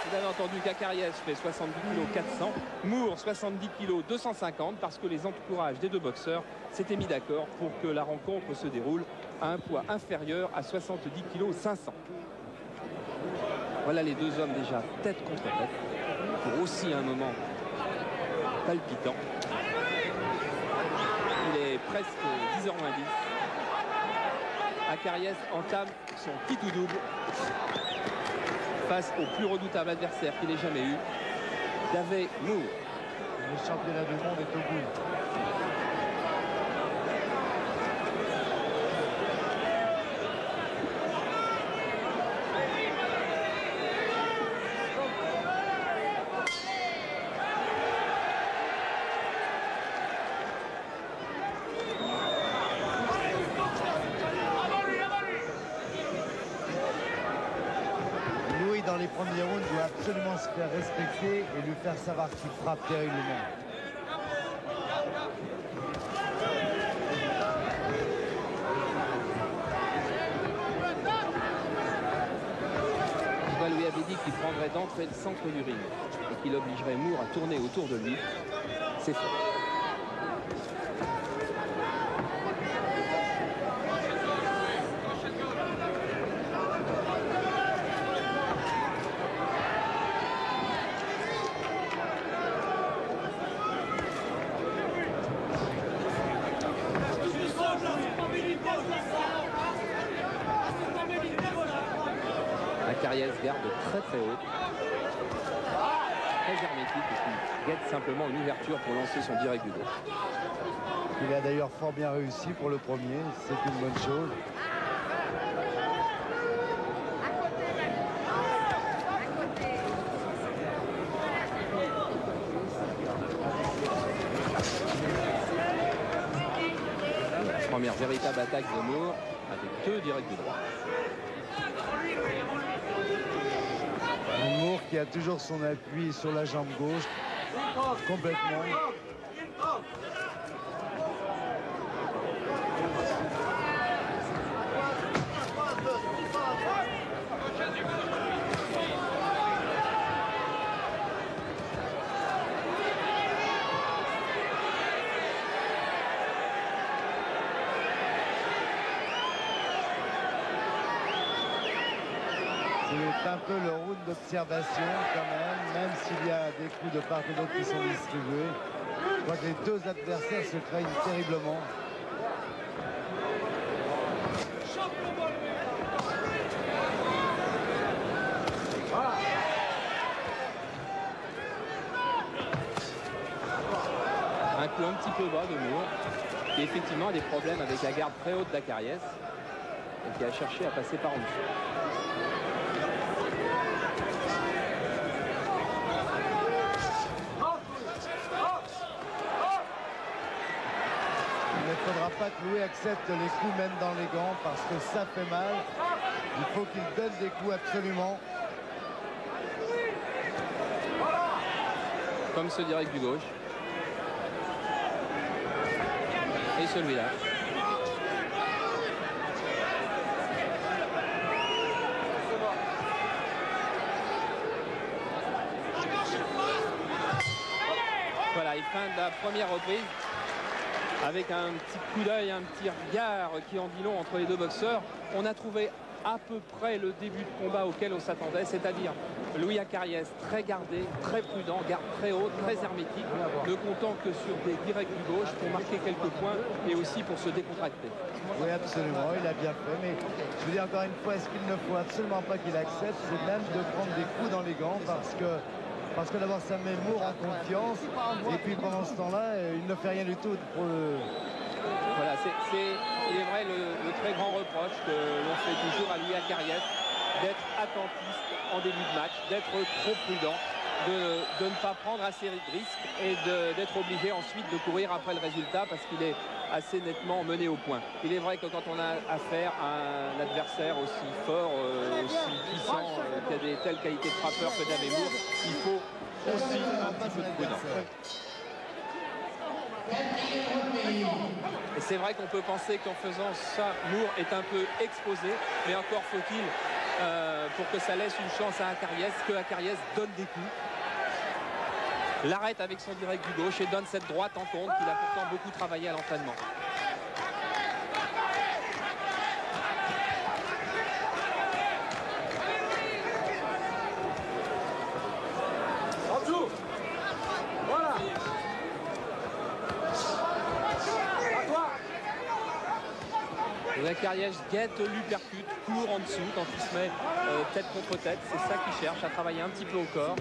Vous avez entendu qu'Akariès fait 70 kg 400, Moore 70 kg 250 parce que les entourages des deux boxeurs s'étaient mis d'accord pour que la rencontre se déroule à un poids inférieur à 70 kg 500. Voilà les deux hommes déjà tête contre tête pour aussi un moment palpitant. Il est presque 10h moins 10. Akariès entame son petit tout double face au plus redoutable adversaire qu'il ait jamais eu, David Moore. Le championnat du monde est au bout. Dans les premiers rounds, doit absolument se faire respecter et lui faire savoir qu'il frappe terriblement. On lui avait dit qu'il prendrait d'entrée le centre du ring et qu'il obligerait Moore à tourner autour de lui. C'est fait. Akariès garde très très haut, très hermétique et qui guette simplement une ouverture pour lancer son direct du gauche. Il a d'ailleurs fort bien réussi pour le premier, c'est une bonne chose. Première véritable attaque de Moore avec deux directs du droit. Moore qui a toujours son appui sur la jambe gauche, complètement. C'est un peu le round d'observation quand même s'il y a des coups de part et d'autre qui sont distribués. Je crois que les deux adversaires se craignent terriblement. Un coup un petit peu bas de Moore, qui effectivement a des problèmes avec la garde très haute d'Akariès et qui a cherché à passer par en dessous. Il ne faudra pas que Louis accepte les coups même dans les gants parce que ça fait mal. Il faut qu'il donne des coups absolument. Comme ce direct du gauche. Et celui-là. Voilà, il freine la première reprise avec un petit coup d'œil, un petit regard qui en dit long entre les deux boxeurs. On a trouvé à peu près le début de combat auquel on s'attendait, c'est-à-dire Louis Akariès très gardé, très prudent, garde très haute, très hermétique, ne comptant que sur des directs du gauche pour marquer quelques points et aussi pour se décontracter. Oui, absolument, il a bien fait, mais je vous dis encore une fois, est-ce qu'il ne faut absolument pas qu'il accepte, c'est même de prendre des coups dans les gants parce que d'abord ça met Moore en confiance et puis pendant ce temps-là, il ne fait rien du tout pour le... Voilà, il est vrai le très grand reproche que l'on fait toujours à Louis Akariès, d'être attentiste en début de match, d'être trop prudent, de ne pas prendre assez de risques et d'être obligé ensuite de courir après le résultat parce qu'il est assez nettement mené au point. Il est vrai que quand on a affaire à un adversaire aussi fort, aussi puissant, qui a des telles qualités de frappeur que David Moore, il faut aussi un petit peu de prudence. Et c'est vrai qu'on peut penser qu'en faisant ça, Moore est un peu exposé, mais encore faut-il pour que ça laisse une chance à Akariès, que Akariès donne des coups. L'arrête avec son direct du gauche et donne cette droite en contre qu'il a pourtant beaucoup travaillé à l'entraînement. Voilà. Akariès guette l'uppercut, court en dessous quand il se met tête contre tête. C'est ça qu'il cherche, à travailler un petit peu au corps.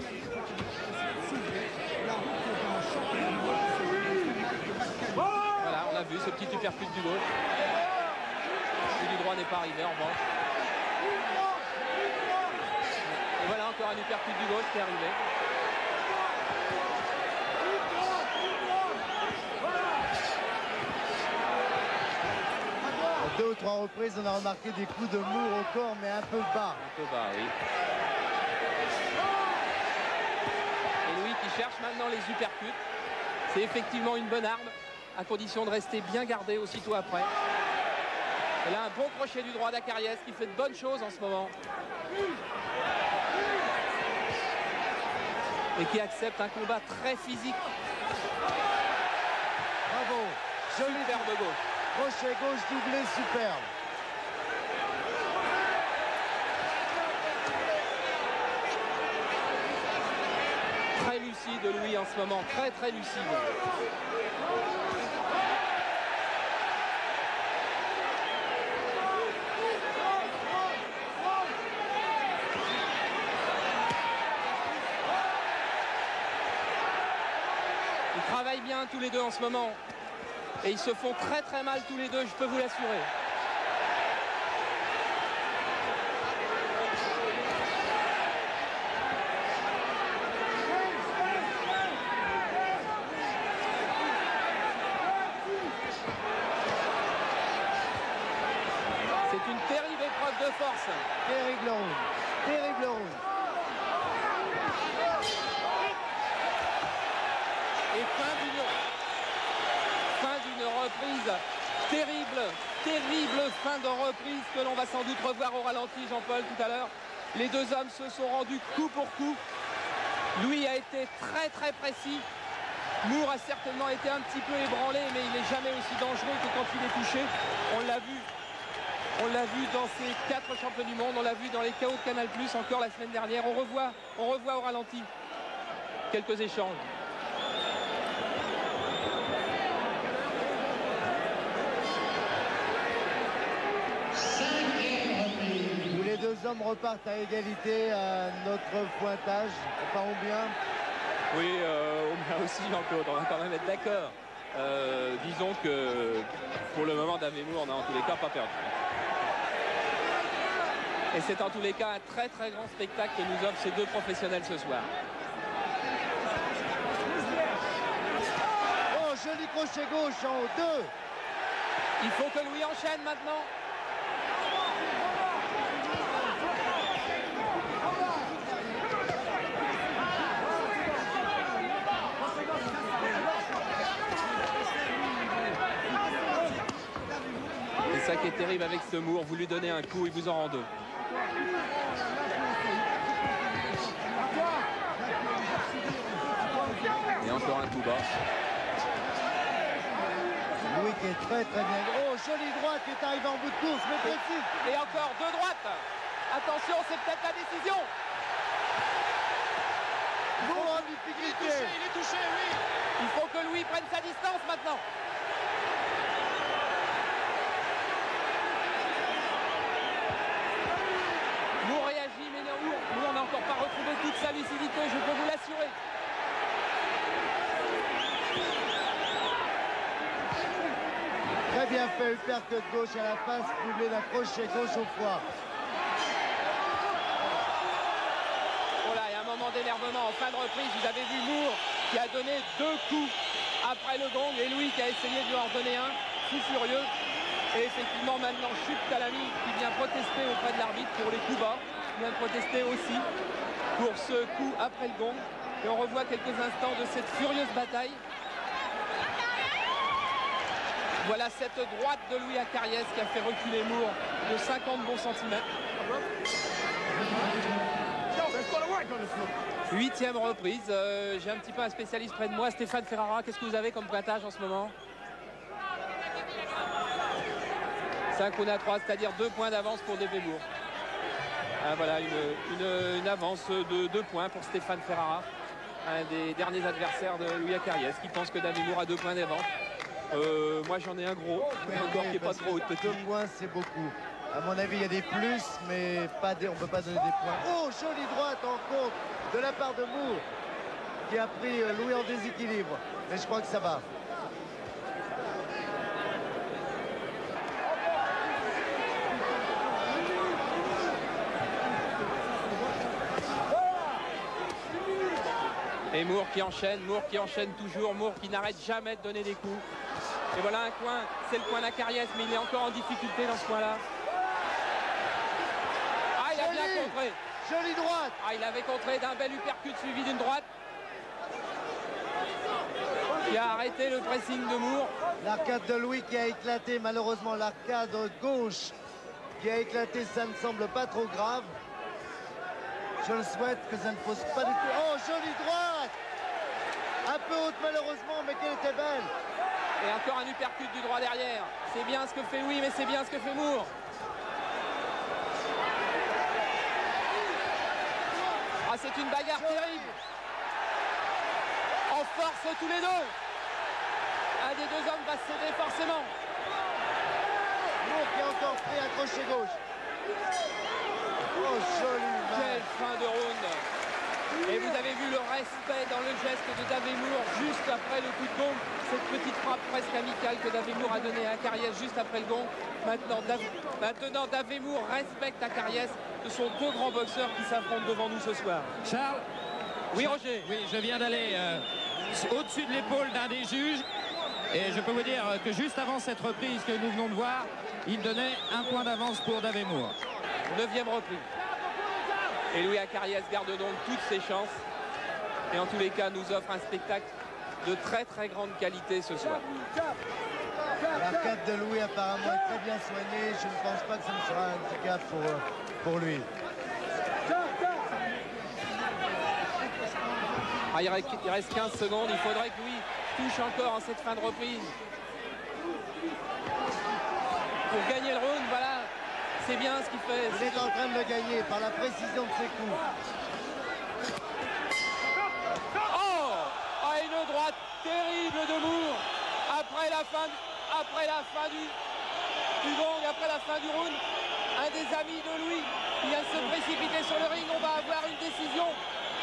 Voilà, on a vu ce petit uppercut du gauche. Celui du droit n'est pas arrivé en revanche. Et voilà encore un uppercut du gauche qui est arrivé. À 2 ou 3 reprises, on a remarqué des coups de Moore au corps, mais un peu bas. Un peu bas, oui. Et Louis qui cherche maintenant les uppercuts. C'est effectivement une bonne arme, à condition de rester bien gardé aussitôt après. Et là, un bon crochet du droit d'Akariès qui fait de bonnes choses en ce moment. Et qui accepte un combat très physique. Bravo. Joli Superbe de gauche. crochet gauche doublé, superbe. Très lucide Louis en ce moment, très très lucide. Ils travaillent bien tous les deux en ce moment. Et ils se font très très mal tous les deux, je peux vous l'assurer. C'est une terrible épreuve de force. Terrible round. Terrible round. Et fin d'une reprise terrible, terrible fin de reprise que l'on va sans doute revoir au ralenti, Jean-Paul, tout à l'heure. Les deux hommes se sont rendus coup pour coup. Louis a été très très précis. Moore a certainement été un petit peu ébranlé, mais il n'est jamais aussi dangereux que quand il est touché. On l'a vu. On l'a vu dans ces 4 champions du monde, on l'a vu dans les KO de Canal+, encore la semaine dernière. On revoit au ralenti quelques échanges. Où les deux hommes repartent à égalité à notre pointage. Pas ou bien. Oui, on a aussi Jean-Claude, on va quand même être d'accord. Disons que pour le moment, Dave Moore n'a en tous les cas pas perdu. Et c'est en tous les cas un très très grand spectacle que nous offrent ces deux professionnels ce soir. Oh, joli crochet gauche en haut. 2. Il faut que Louis enchaîne maintenant. C'est ça qui est terrible avec ce Moore. Vous lui donnez un coup, il vous en rend 2. Et encore un coup bas. Louis qui est très très bien. Oh, jolie droite qui est arrivée en bout de course, mais précise. Et encore 2 droites. Attention, c'est peut-être la décision. Moore en difficulté. Il est touché, oui. Il faut que Louis prenne sa distance maintenant. Moore réagit, mais Moore n'a encore pas retrouvé toute sa lucidité, je peux vous l'assurer. Très bien fait, uppercut gauche à la face, doublé d'un crochet gauche au foie. Oh là, il y a un moment d'énervement en fin de reprise. Vous avez vu Moore qui a donné 2 coups après le gong et Louis qui a essayé de lui en donner un, fou furieux. Et effectivement maintenant Chute Calami qui vient protester auprès de l'arbitre pour les coups bas, qui vient protester aussi pour ce coup après le gong. Et on revoit quelques instants de cette furieuse bataille. Voilà cette droite de Louis Akariès qui a fait reculer Moore de 50 bons centimètres. Huitième reprise. J'ai un petit peu un spécialiste près de moi, Stéphane Ferrara. Qu'est-ce que vous avez comme pointage en ce moment? 5 à 3, c'est-à-dire 2 points d'avance pour Devebourg. Voilà une avance de 2 points pour Stéphane Ferrara, un des derniers adversaires de Louis Acariès, qui pense que Devebourg a 2 points d'avance. Moi j'en ai un gros, encore qui n'est pas trop haut de petit. 2 points c'est beaucoup. À mon avis il y a des plus, mais on ne peut pas donner des points. Oh, jolie droite en compte de la part de Moore, qui a pris Louis en déséquilibre. Mais je crois que ça va. Et Moore qui enchaîne toujours, Moore qui n'arrête jamais de donner des coups. Et voilà un coin, c'est le coin d'Acariès, mais il est encore en difficulté dans ce coin-là. Ah, il a bien contré. Jolie droite. Ah, il avait contré d'un bel uppercut suivi d'une droite qui a arrêté le pressing de Moore. L'arcade de Louis qui a éclaté, malheureusement l'arcade gauche qui a éclaté, ça ne semble pas trop grave. Je le souhaite que ça ne pose pas du tout. Oh, jolie droite! Un peu haute malheureusement, mais qu'elle était belle. Et encore un uppercut du droit derrière. C'est bien ce que fait Louis, mais c'est bien ce que fait Moore. Ah, c'est une bagarre terrible. En force tous les deux. Un des deux hommes va céder forcément. Moore qui a encore pris un crochet gauche. Oh, joli. Quelle fin de round. Et vous avez vu le respect dans le geste de Devebourg juste après le coup de gong. Cette petite frappe presque amicale que Devebourg a donnée à Acariès juste après le gong. Maintenant Devebourg respecte Acariès. Ce sont deux grands boxeurs qui s'affrontent devant nous ce soir. Charles? Oui, Roger. Oui, je viens d'aller au-dessus de l'épaule d'un des juges. Et je peux vous dire que juste avant cette reprise que nous venons de voir, il donnait un point d'avance pour Devebourg. 9e reprise. Et Louis Acariès garde donc toutes ses chances. Et en tous les cas, nous offre un spectacle de très très grande qualité ce soir. L'arcade de Louis apparemment est très bien soignée. Je ne pense pas que ce ne sera un handicap pour lui. Ah, il reste 15 secondes. Il faudrait que Louis touche encore en cette fin de reprise. Pour gagner le round, voilà. C'est bien ce qu'il fait. Il est en train de le gagner par la précision de ses coups. Oh, une droite terrible de Moore. Après la fin du gong, après la fin du round, un des amis de Louis qui vient de se précipiter sur le ring. On va avoir une décision.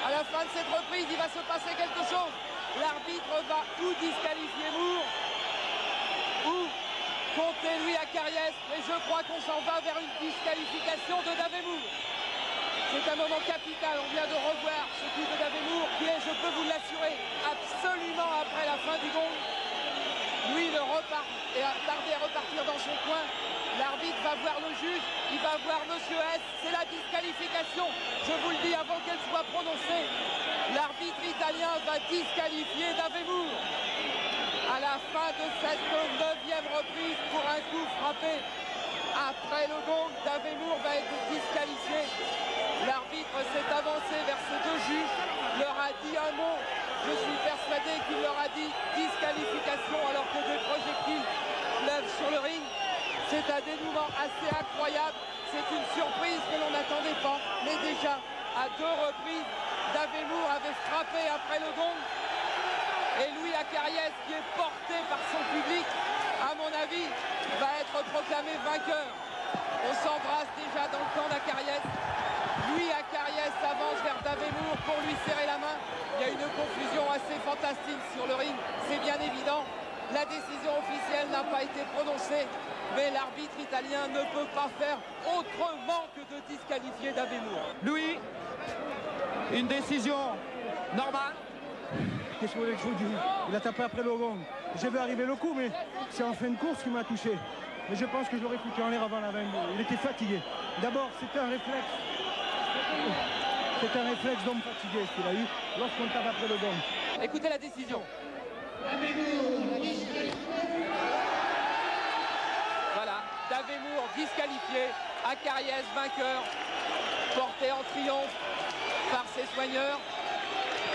À la fin de cette reprise, il va se passer quelque chose. L'arbitre va ou disqualifier Moore ou compter Louis Acariès, mais je crois qu'on s'en va vers une disqualification de Devebourg. C'est un moment capital, on vient de revoir ce coup de Devebourg qui est, je peux vous l'assurer, absolument après la fin du gong. Louis le repart et a tardé à repartir dans son coin. L'arbitre va voir le juge, il va voir Monsieur S, c'est la disqualification. Je vous le dis avant qu'elle soit prononcée. L'arbitre italien va disqualifier Devebourg. À la fin de cette 9e reprise pour un coup frappé après le gong, Devebourg va être disqualifié. L'arbitre s'est avancé vers ces deux juges, leur a dit un mot. Je suis persuadé qu'il leur a dit disqualification alors que des projectiles pleuvent sur le ring. C'est un dénouement assez incroyable. C'est une surprise que l'on n'attendait pas. Mais déjà, à 2 reprises, Devebourg avait frappé après le gong. Et Louis Acariès, qui est porté par son public, à mon avis, va être proclamé vainqueur. On s'embrasse déjà dans le camp d'Acariès. Louis Acariès avance vers Devebourg pour lui serrer la main. Il y a une confusion assez fantastique sur le ring, c'est bien évident. La décision officielle n'a pas été prononcée, mais l'arbitre italien ne peut pas faire autrement que de disqualifier Devebourg. Louis, une décision normale? Qu'est-ce que vous voulez que je vous dise? Il a tapé après le gong. J'ai vu arriver le coup, mais c'est en fin de course qu'il m'a touché. Mais je pense que je l'aurais foutu en l'air avant la 22. Il était fatigué. D'abord, c'était un réflexe. C'est un réflexe d'homme fatigué ce qu'il a eu lorsqu'on tape après le gong. Écoutez la décision. Voilà, Devebourg disqualifié, Acariès vainqueur. porté en triomphe par ses soigneurs.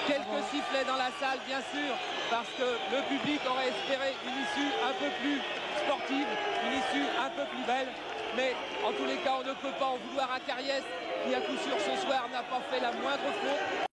Quelques sifflets dans la salle, bien sûr, parce que le public aurait espéré une issue un peu plus sportive, une issue un peu plus belle. Mais en tous les cas, on ne peut pas en vouloir à Cariès, qui à coup sûr ce soir n'a pas fait la moindre faute.